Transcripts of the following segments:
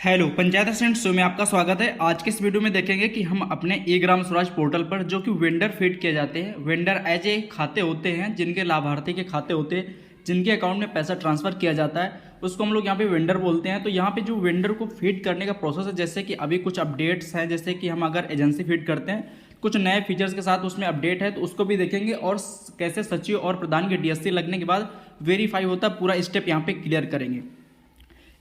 Hello panchayat assistant show में आपका स्वागत है। आज के इस वीडियो में देखेंगे कि हम अपने ई ग्राम स्वराज पोर्टल पर जो कि वेंडर फीड किए जाते हैं, वेंडर एज ए खाते होते हैं जिनके लाभार्थी के खाते होते हैं, जिनके अकाउंट में पैसा ट्रांसफर किया जाता है, उसको हम लोग यहाँ पे वेंडर बोलते हैं। तो यहाँ पे जो वेंडर को फीड करने का प्रोसेस है, जैसे कि अभी कुछ अपडेट्स हैं, जैसे कि हम अगर एजेंसी फीड करते हैं कुछ नए फीचर्स के साथ उसमें अपडेट है तो उसको भी देखेंगे, और कैसे सचिव और प्रधान के डीएससी लगने के बाद वेरीफाई होता है, पूरा स्टेप यहाँ पे क्लियर करेंगे।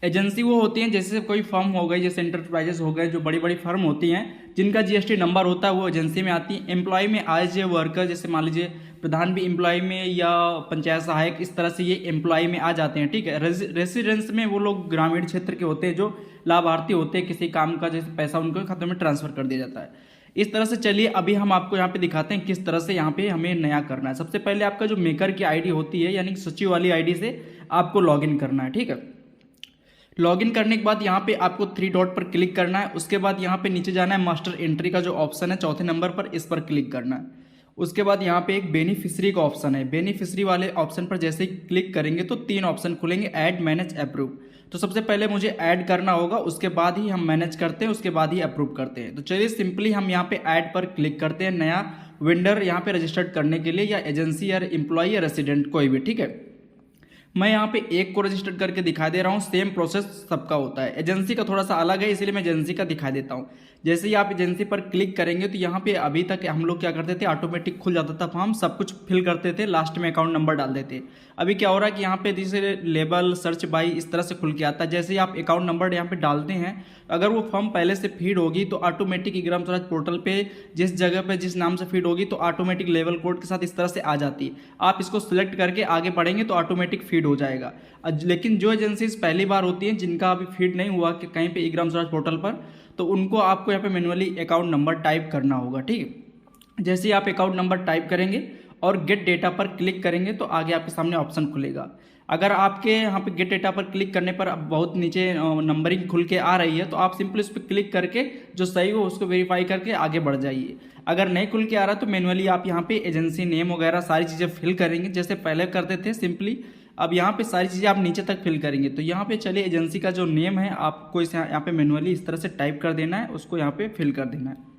एजेंसी वो होती हैं जैसे कोई फर्म हो गई, जैसे एंटरप्राइजेस हो गए, जो बड़ी बड़ी फर्म होती हैं जिनका जीएसटी नंबर होता है वो एजेंसी में आती है। एम्प्लॉय में एज ए वर्कर, जैसे मान लीजिए प्रधान भी एम्प्लॉय में या पंचायत सहायक, इस तरह से ये एम्प्लॉय में आ जाते हैं। ठीक है। रेसिडेंस में वो लोग ग्रामीण क्षेत्र के होते हैं जो लाभार्थी होते हैं, किसी काम का जैसे पैसा उनके खाते में ट्रांसफर कर दिया जाता है। इस तरह से चलिए अभी हम आपको यहाँ पे दिखाते हैं किस तरह से यहाँ पे हमें नया करना है। सबसे पहले आपका जो मेकर की आईडी होती है, यानी कि सचिव वाली आईडी से आपको लॉगिन करना है। ठीक है। लॉगिन करने के बाद यहाँ पे आपको 3 डॉट पर क्लिक करना है। उसके बाद यहाँ पे नीचे जाना है, मास्टर एंट्री का जो ऑप्शन है चौथे नंबर पर, इस पर क्लिक करना है। उसके बाद यहाँ पे एक बेनिफिशियरी का ऑप्शन है, बेनिफिशियरी वाले ऑप्शन पर जैसे ही क्लिक करेंगे तो 3 ऑप्शन खुलेंगे, ऐड, मैनेज, अप्रूव। तो सबसे पहले मुझे ऐड करना होगा, उसके बाद ही हम मैनेज करते हैं, उसके बाद ही अप्रूव करते हैं। तो चलिए सिंपली हम यहाँ पे ऐड पर क्लिक करते हैं, नया वेंडर यहाँ पे रजिस्टर्ड करने के लिए, या एजेंसी या एम्प्लॉय या रेसिडेंट कोई भी। ठीक है। मैं यहाँ पे एक को रजिस्टर करके दिखा दे रहा हूँ, सेम प्रोसेस सबका होता है। एजेंसी का थोड़ा सा अलग है, इसलिए मैं एजेंसी का दिखा देता हूँ। जैसे ही आप एजेंसी पर क्लिक करेंगे तो यहाँ पे अभी तक हम लोग क्या करते थे, ऑटोमेटिक खुल जाता था फॉर्म, सब कुछ फिल करते थे, लास्ट में अकाउंट नंबर डाल देते। अभी क्या हो रहा है कि यहाँ पे जैसे लेबल, सर्च बाई, इस तरह से खुल के आता है। जैसे ही आप अकाउंट नंबर यहाँ पे डालते हैं, अगर वो फॉर्म पहले से फीड होगी तो ऑटोमेटिक ई ग्राम स्वराज पोर्टल पे जिस जगह पे जिस नाम से फीड होगी तो ऑटोमेटिक लेवल कोड के साथ इस तरह से आ जाती है। आप इसको सिलेक्ट करके आगे बढ़ेंगे तो ऑटोमेटिक फीड हो जाएगा। लेकिन जो एजेंसीज पहली बार होती हैं जिनका अभी फीड नहीं हुआ कि कहीं पे ई ग्राम स्वराज पोर्टल पर, तो उनको आपको यहाँ पे मैनुअली अकाउंट नंबर टाइप करना होगा। ठीक है। जैसे ही आप अकाउंट नंबर टाइप करेंगे और गेट डेटा पर क्लिक करेंगे तो आगे आपके सामने ऑप्शन खुलेगा। अगर आपके यहाँ पे गेट डेटा पर क्लिक करने पर अब बहुत नीचे नंबरिंग खुल के आ रही है तो आप सिंपली उस पर क्लिक करके जो सही हो उसको वेरीफाई करके आगे बढ़ जाइए। अगर नहीं खुल के आ रहा तो मैनुअली आप यहाँ पे एजेंसी नेम वगैरह सारी चीज़ें फिल करेंगे, जैसे पहले करते थे सिंपली। अब यहाँ पे सारी चीज़ें आप नीचे तक फिल करेंगे। तो यहाँ पे चलिए एजेंसी का जो नेम है आपको इस यहाँ पे मैनुअली इस तरह से टाइप कर देना है, उसको यहाँ पे फिल कर देना है।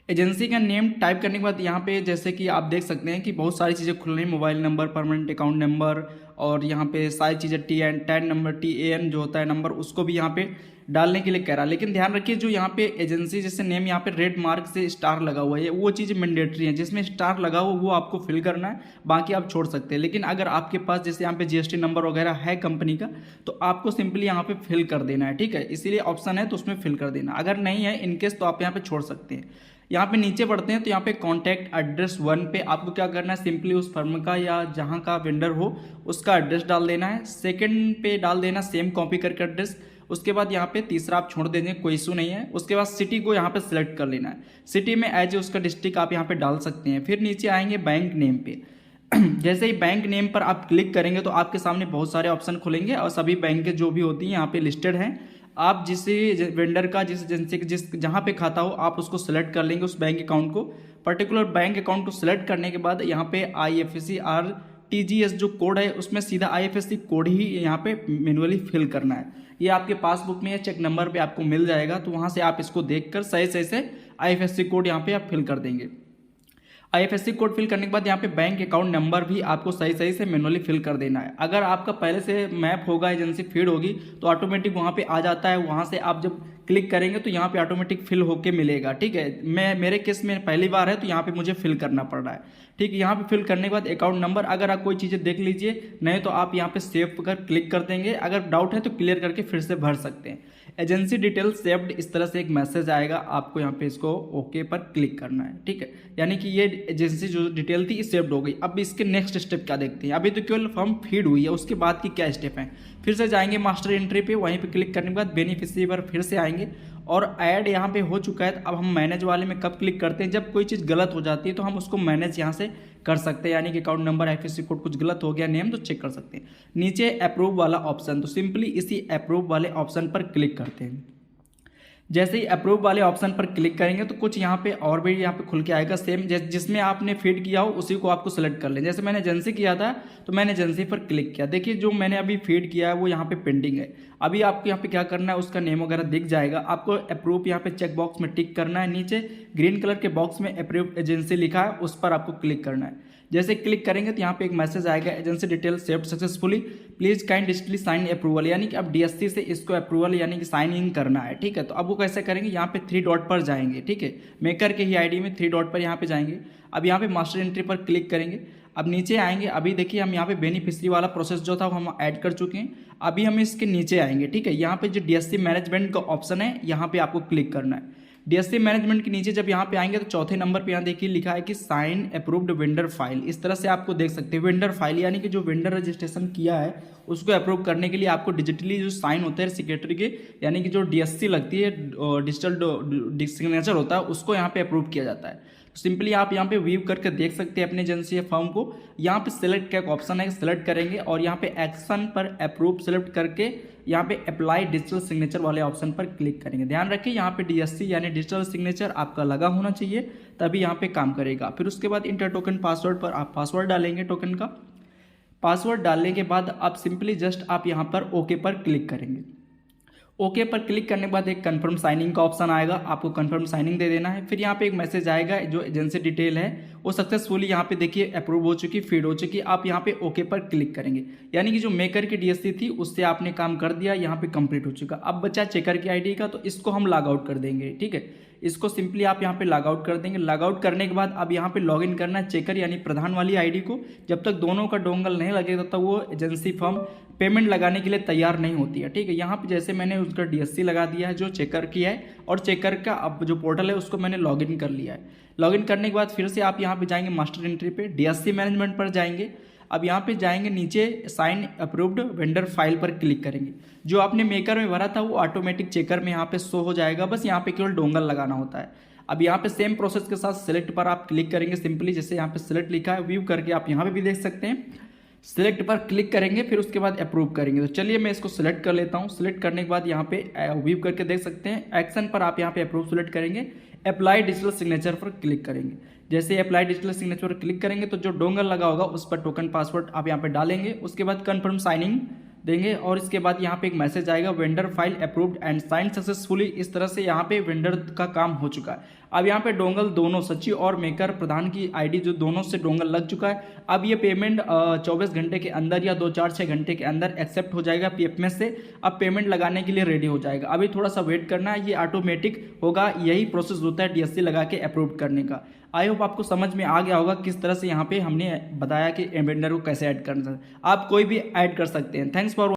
एजेंसी का नेम टाइप करने के बाद यहाँ पे जैसे कि आप देख सकते हैं कि बहुत सारी चीज़ें खुल रही हैं, mobile number, permanent account number, और यहाँ पे सारी चीज़ें टैन नंबर, TAN जो होता है नंबर, उसको भी यहाँ पे डालने के लिए कह रहा है। लेकिन ध्यान रखिए जो यहाँ पे एजेंसी जैसे नेम यहाँ पे रेड मार्क से स्टार लगा हुआ है, वो चीज़ मैंडेटरी है। जिसमें स्टार लगा हुआ वो आपको फिल करना है, बाकी आप छोड़ सकते हैं। लेकिन अगर आपके पास जैसे यहाँ पे GST नंबर वगैरह है कंपनी का तो आपको सिंपली यहाँ पे फिल कर देना है। ठीक है। इसीलिए ऑप्शन है तो उसमें फिल कर देना, अगर नहीं है इनकेस तो आप यहाँ पे छोड़ सकते हैं। यहाँ पे नीचे बढ़ते हैं तो यहाँ पे कॉन्टैक्ट एड्रेस 1 पे आपको क्या करना है, सिंपली उस फर्म का या जहाँ का वेंडर हो उसका एड्रेस डाल देना है। सेकंड पे डाल देना सेम कॉपी करके एड्रेस। उसके बाद यहाँ पे तीसरा आप छोड़ देंगे, कोई इशू नहीं है। उसके बाद सिटी को यहाँ पे सिलेक्ट कर लेना है, सिटी में एज ए उसका डिस्ट्रिक्ट आप यहाँ पे डाल सकते हैं। फिर नीचे आएंगे बैंक नेम पे। जैसे ही बैंक नेम पर आप क्लिक करेंगे तो आपके सामने बहुत सारे ऑप्शन खुलेंगे और सभी बैंक जो भी होती हैं यहाँ पे लिस्टेड हैं। आप जिस वेंडर का, जिस एजेंसी के जिस जहाँ पे खाता हो आप उसको सेलेक्ट कर लेंगे, उस बैंक अकाउंट को, पर्टिकुलर बैंक अकाउंट को सिलेक्ट करने के बाद यहाँ पे IFSC RTGS जो कोड है उसमें सीधा IFSC कोड ही यहाँ पे मैनुअली फिल करना है। ये आपके पासबुक में या चेक नंबर पे आपको मिल जाएगा, तो वहाँ से आप इसको देखकर सही सही से IFSC कोड यहाँ पे आप फिल कर देंगे। IFSC कोड फिल करने के बाद यहाँ पे बैंक अकाउंट नंबर भी आपको सही सही से मैनुअली फिल कर देना है। अगर आपका पहले से मैप होगा, एजेंसी फीड होगी तो ऑटोमेटिक वहाँ पे आ जाता है। वहाँ से आप जब क्लिक करेंगे तो यहाँ पे ऑटोमेटिक फिल होके मिलेगा। ठीक है। मेरे केस में पहली बार है तो यहाँ पे मुझे फिल करना पड़ रहा है। ठीक है। यहाँ पे फिल करने के बाद अकाउंट नंबर, अगर आप कोई चीज़ें देख लीजिए, नहीं तो आप यहाँ पे सेव कर क्लिक कर देंगे। अगर डाउट है तो क्लियर करके फिर से भर सकते हैं। एजेंसी डिटेल सेव्ड, इस तरह से एक मैसेज आएगा, आपको यहाँ पे इसको ओके पर क्लिक करना है। ठीक है। यानी कि ये एजेंसी जो डिटेल थी सेव्ड हो गई। अब इसके नेक्स्ट स्टेप क्या देखते हैं। अभी तो केवल फॉर्म फीड हुई है, उसके बाद की क्या स्टेप है। फिर से जाएंगे मास्टर एंट्री पे, वहीं पे क्लिक करने के बाद बेनिफिशियरी पर फिर से आएंगे और ऐड यहाँ पे हो चुका है। अब हम मैनेज वाले में कब क्लिक करते हैं, जब कोई चीज़ गलत हो जाती है तो हम उसको मैनेज यहाँ से कर सकते हैं। यानी कि अकाउंट नंबर, IFSC कोड कुछ गलत हो गया, नेम, तो चेक कर सकते हैं। नीचे अप्रूव वाला ऑप्शन, तो सिंपली इसी अप्रूव वाले ऑप्शन पर क्लिक करते हैं। जैसे ही अप्रूव वाले ऑप्शन पर क्लिक करेंगे तो कुछ यहाँ पे और भी यहाँ पे खुल के आएगा सेम जिसमें आपने फीड किया हो उसी को आपको सेलेक्ट कर लें। जैसे मैंने एजेंसी किया था तो मैंने एजेंसी पर क्लिक किया, देखिए जो मैंने अभी फीड किया है वो यहाँ पे पेंडिंग है। अभी आपको यहाँ पे क्या करना है, उसका नेम वगैरह दिख जाएगा, आपको अप्रूव यहाँ पे चेक बॉक्स में टिक करना है, नीचे ग्रीन कलर के बॉक्स में अप्रूव एजेंसी लिखा है उस पर आपको क्लिक करना है। जैसे क्लिक करेंगे तो यहाँ पे एक मैसेज आएगा, agency detail saved successfully, please kind digitally sign approval, यानी कि अब डीएससी से इसको अप्रूवल यानी कि साइन इन करना है। ठीक है, तो अब वो कैसे करेंगे, यहाँ पे 3 डॉट पर जाएंगे। ठीक है, मेकर के ही आईडी में 3 डॉट पर यहाँ पे जाएंगे। अब यहाँ पे मास्टर एंट्री पर क्लिक करेंगे। अब नीचे आएंगे, अभी देखिए हम यहाँ पे बेनिफिशियरी वाला प्रोसेस जो था वो हम ऐड कर चुके हैं। अभी हम इसके नीचे आएंगे। ठीक है, यहाँ पे जो डीएससी मैनेजमेंट का ऑप्शन है यहाँ पे आपको क्लिक करना है। डीएससी मैनेजमेंट के नीचे जब यहाँ पे आएंगे तो चौथे नंबर पे यहाँ देखिए लिखा है कि साइन अप्रूव्ड वेंडर फाइल, इस तरह से आपको देख सकते हैं। वेंडर फाइल यानी कि जो वेंडर रजिस्ट्रेशन किया है उसको अप्रूव करने के लिए आपको डिजिटली जो साइन होते हैं सेक्रेटरी के, यानी कि जो डीएससी लगती है डिजिटल सिग्नेचर होता है उसको यहाँ पे अप्रूव किया जाता है। तो सिंपली आप यहाँ पे व्यू करके देख सकते हैं अपने एजेंसी या फर्म को। यहाँ पे सिलेक्ट का एक ऑप्शन है, सिलेक्ट करेंगे और यहाँ पे एक्शन पर अप्रूव सेलेक्ट करके यहाँ पे अप्लाई डिजिटल सिग्नेचर वाले ऑप्शन पर क्लिक करेंगे। ध्यान रखिए यहाँ पे डीएससी यानी डिजिटल सिग्नेचर आपका लगा होना चाहिए, तभी यहाँ पे काम करेगा। फिर उसके बाद इंटर टोकन पासवर्ड पर आप पासवर्ड डालेंगे। टोकन का पासवर्ड डालने के बाद आप सिंपली जस्ट आप यहाँ पर ओके पर क्लिक करेंगे। ओके पर क्लिक करने के बाद एक कंफर्म साइनिंग का ऑप्शन आएगा, आपको कंफर्म साइनिंग दे देना है। फिर यहाँ पे एक मैसेज आएगा, जो एजेंसी डिटेल है वो सक्सेसफुली यहाँ पे देखिए अप्रूव हो चुकी, फीड हो चुकी। आप यहाँ पे ओके पर क्लिक करेंगे, यानी कि जो मेकर की डीएससी थी उससे आपने काम कर दिया, यहाँ पे कंप्लीट हो चुका। अब बचा चेकर की आईडी का, तो इसको हम लॉग आउट कर देंगे। ठीक है, इसको सिंपली आप यहाँ पे लॉग आउट कर देंगे। लॉग आउट करने के बाद अब यहाँ पे लॉग इन करना है चेकर यानी प्रधान वाली आईडी को। जब तक दोनों का डोंगल नहीं लगेगा तब तक वो एजेंसी फर्म पेमेंट लगाने के लिए तैयार नहीं होती है। ठीक है, यहाँ पे जैसे मैंने उसका डीएससी लगा दिया है जो चेकर की है, और चेकर का अब जो पोर्टल है उसको मैंने लॉगिन कर लिया है। लॉगिन करने के बाद फिर से आप यहाँ पे जाएंगे मास्टर एंट्री पे, डीएससी मैनेजमेंट पर जाएंगे। अब यहाँ पे जाएंगे नीचे साइन अप्रूव्ड वेंडर फाइल पर क्लिक करेंगे। जो आपने मेकर में भरा था वो ऑटोमेटिक चेकर में यहाँ पे शो हो जाएगा, बस यहाँ पे केवल डोंगल लगाना होता है। अब यहाँ पे सेम प्रोसेस के साथ सिलेक्ट पर आप क्लिक करेंगे सिंपली, जैसे यहाँ पे सिलेक्ट लिखा है, व्यू करके आप यहाँ पे भी देख सकते हैं। सिलेक्ट पर क्लिक करेंगे, फिर उसके बाद अप्रूव करेंगे। तो चलिए मैं इसको सिलेक्ट कर लेता हूँ। सिलेक्ट करने के बाद यहाँ पे व्यू करके देख सकते हैं। एक्शन पर आप यहाँ पे अप्रूव सिलेक्ट करेंगे, अप्लाई डिजिटल सिग्नेचर पर क्लिक करेंगे। जैसे अप्लाई डिजिटल सिग्नेचर पर क्लिक करेंगे तो जो डोंगल लगा होगा उस पर टोकन पासवर्ड आप यहाँ पे डालेंगे। उसके बाद कन्फर्म साइनिंग देंगे और इसके बाद यहाँ पे एक मैसेज आएगा, vendor file approved and sign successfully. इस तरह से यहाँ पे वेंडर का काम हो चुका है। अब यहाँ पे डोंगल दोनों सची और मेकर प्रधान की आईडी जो दोनों से डोंगल लग चुका है। अब ये पेमेंट 24 घंटे के अंदर या 2-4-6 घंटे के अंदर एक्सेप्ट हो जाएगा पीएफएमएस से। अब पेमेंट लगाने के लिए रेडी हो जाएगा। अभी थोड़ा सा वेट करना है, ये ऑटोमेटिक होगा। यही प्रोसेस होता है डीएससी लगा के अप्रूव करने का। आई होप आपको समझ में आ गया होगा किस तरह से यहाँ पे हमने बताया कि वेंडर को कैसे ऐड करना है। आप कोई भी ऐड कर सकते हैं। Thanks for